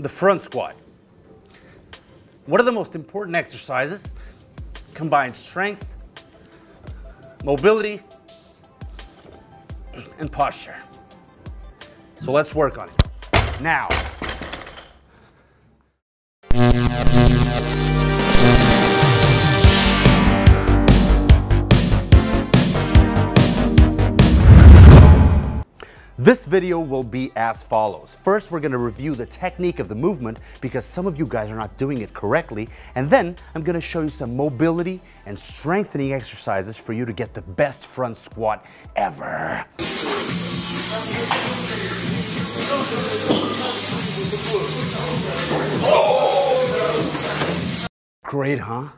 the front squat. One of the most important exercises combines strength, mobility, and posture. So let's work on it. Now. This video will be as follows. First, we're going to review the technique of the movement because some of you guys are not doing it correctly. And then I'm going to show you some mobility and strengthening exercises for you to get the best front squat ever. Great, huh?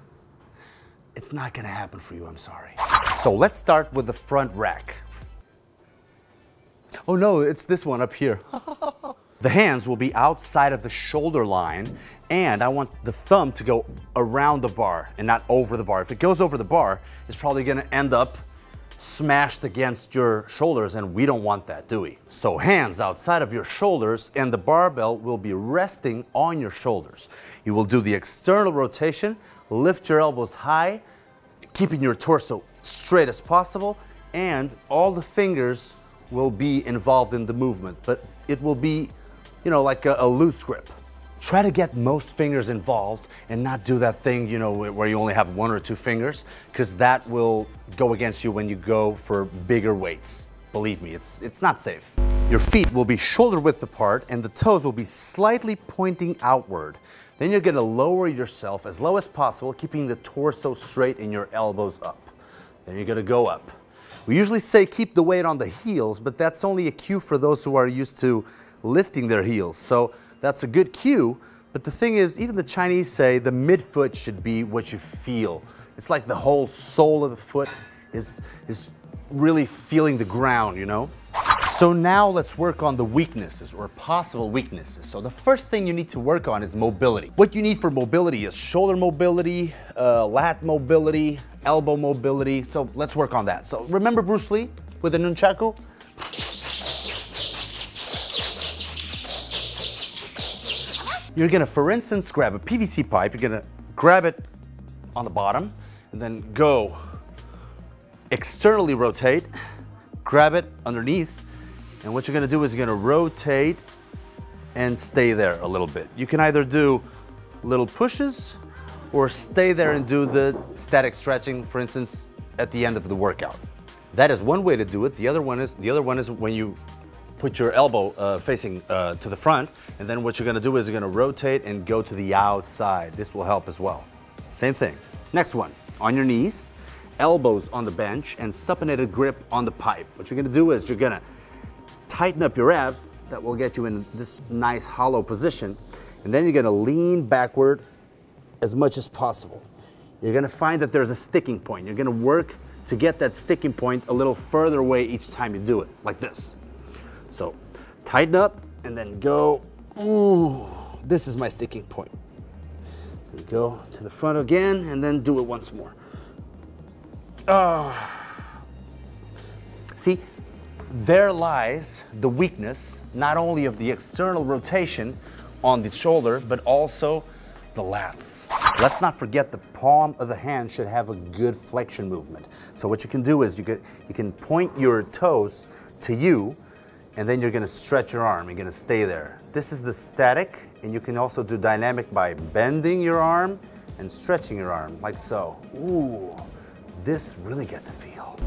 It's not going to happen for you, I'm sorry. So let's start with the front rack. Oh no, it's this one up here. The hands will be outside of the shoulder line, and I want the thumb to go around the bar and not over the bar. If it goes over the bar, it's probably gonna end up smashed against your shoulders, and we don't want that, do we? So hands outside of your shoulders, and the barbell will be resting on your shoulders. You will do the external rotation, lift your elbows high, keeping your torso straight as possible, and all the fingers will be involved in the movement, but it will be, you know, like a loose grip. Try to get most fingers involved and not do that thing, you know, where you only have one or two fingers, because that will go against you when you go for bigger weights. Believe me, it's not safe. Your feet will be shoulder width apart and the toes will be slightly pointing outward. Then you're gonna lower yourself as low as possible, keeping the torso straight and your elbows up. Then you're gonna go up. We usually say keep the weight on the heels, but that's only a cue for those who are used to lifting their heels. So that's a good cue, but the thing is, even the Chinese say the midfoot should be what you feel. It's like the whole sole of the foot is really feeling the ground, you know? So now let's work on the weaknesses or possible weaknesses. So the first thing you need to work on is mobility. What you need for mobility is shoulder mobility, lat mobility, elbow mobility. So let's work on that. So remember Bruce Lee with the nunchaku? You're gonna, for instance, grab a PVC pipe. You're gonna grab it on the bottom and then go externally rotate, grab it underneath, and what you're gonna do is you're gonna rotate and stay there a little bit. You can either do little pushes or stay there and do the static stretching, for instance, at the end of the workout. That is one way to do it. The other one is when you put your elbow facing to the front, and then what you're gonna do is you're gonna rotate and go to the outside. This will help as well. Same thing. Next one, on your knees, elbows on the bench and supinated grip on the pipe. What you're gonna do is you're gonna tighten up your abs. That will get you in this nice hollow position. And then you're gonna lean backward as much as possible. You're gonna find that there's a sticking point. You're gonna work to get that sticking point a little further away each time you do it, like this. So tighten up and then go, ooh, this is my sticking point. And go to the front again and then do it once more. See, there lies the weakness, not only of the external rotation on the shoulder, but also the lats. Let's not forget the palm of the hand should have a good flexion movement. So what you can do is you can point your toes to you, and then you're gonna stretch your arm. You're gonna stay there. This is the static, and you can also do dynamic by bending your arm and stretching your arm, like so. Ooh. This really gets a feel.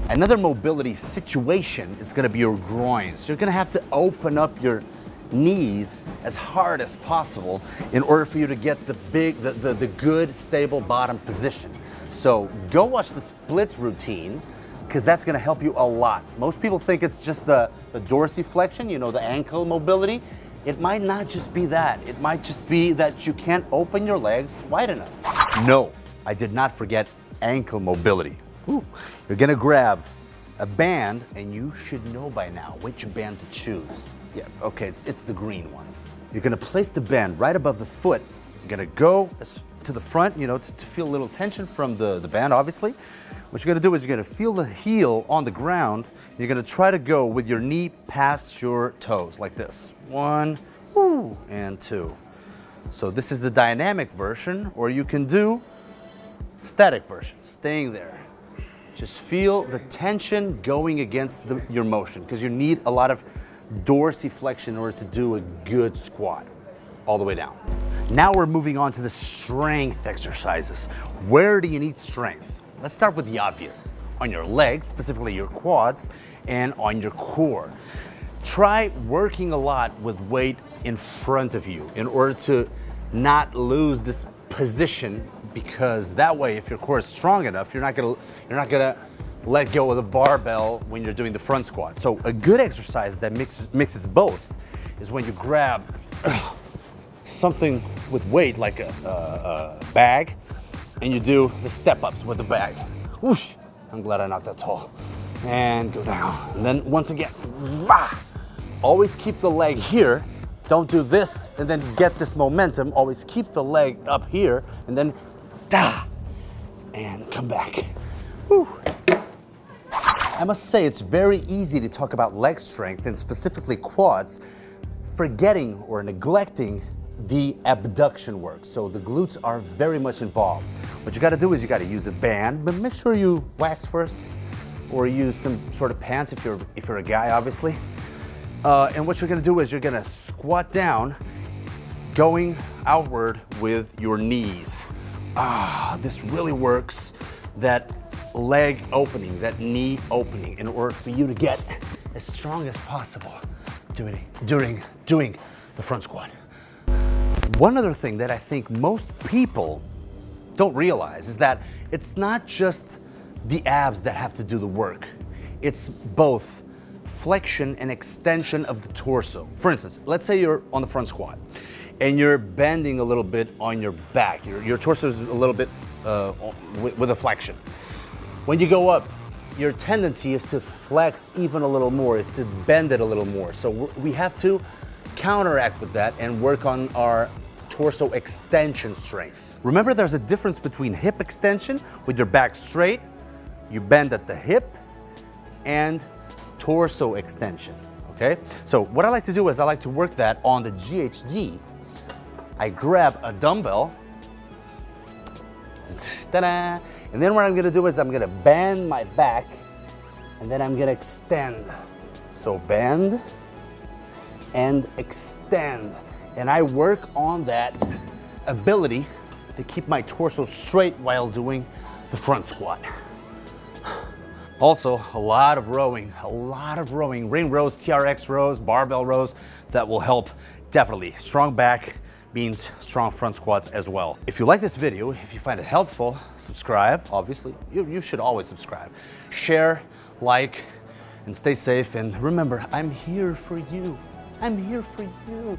Another mobility situation is gonna be your groins. You're gonna have to open up your knees as hard as possible in order for you to get the good, stable bottom position. So go watch the splits routine, because that's gonna help you a lot. Most people think it's just the dorsiflexion, you know, the ankle mobility. It might not just be that. It might just be that you can't open your legs wide enough. No, I did not forget ankle mobility. Ooh. You're gonna grab a band, and you should know by now which band to choose. Yeah, okay, it's the green one. You're gonna place the band right above the foot. You're gonna go to the front, you know, to feel a little tension from the band, obviously. What you're gonna do is you're gonna feel the heel on the ground. You're gonna try to go with your knee past your toes, like this. 1 Woo, and 2. So this is the dynamic version, or you can do static version, staying there. Just feel the tension going against your motion, because you need a lot of dorsiflexion in order to do a good squat all the way down. Now we're moving on to the strength exercises. Where do you need strength? Let's start with the obvious. On your legs, specifically your quads, and on your core. Try working a lot with weight in front of you in order to not lose this position, because that way, if your core is strong enough, you're not gonna let go of the barbell when you're doing the front squat. So a good exercise that mixes both is when you grab something with weight, like a bag, and you do the step-ups with the bag. Whoosh. I'm glad I'm not that tall. And go down. And then once again, rah! Always keep the leg here. Don't do this and then get this momentum. Always keep the leg up here and then da! And come back. Whew. I must say it's very easy to talk about leg strength and specifically quads, forgetting or neglecting the abduction work. So the glutes are very much involved. What you gotta do is you gotta use a band, but make sure you wax first or use some sort of pants if you're a guy, obviously. And what you're gonna do is you're gonna squat down, going outward with your knees. This really works that leg opening, that knee opening, in order for you to get as strong as possible during the front squat. One other thing that I think most people don't realize is that it's not just the abs that have to do the work. It's both flexion and extension of the torso. For instance, let's say you're on the front squat and you're bending a little bit on your back. Your torso is a little bit with a flexion. When you go up, your tendency is to flex even a little more, is to bend it a little more. So we have to counteract with that and work on our torso extension strength. Remember, there's a difference between hip extension with your back straight, you bend at the hip, and torso extension, okay? So what I like to do is I like to work that on the GHD. I grab a dumbbell, ta-da, and then what I'm gonna do is I'm gonna bend my back, and then I'm gonna extend. So bend and extend. And I work on that ability to keep my torso straight while doing the front squat. Also, a lot of rowing, ring rows, TRX rows, barbell rows, that will help definitely. Strong back means strong front squats as well. If you like this video, if you find it helpful, subscribe, obviously. You should always subscribe. Share, like, and stay safe. And remember, I'm here for you. I'm here for you.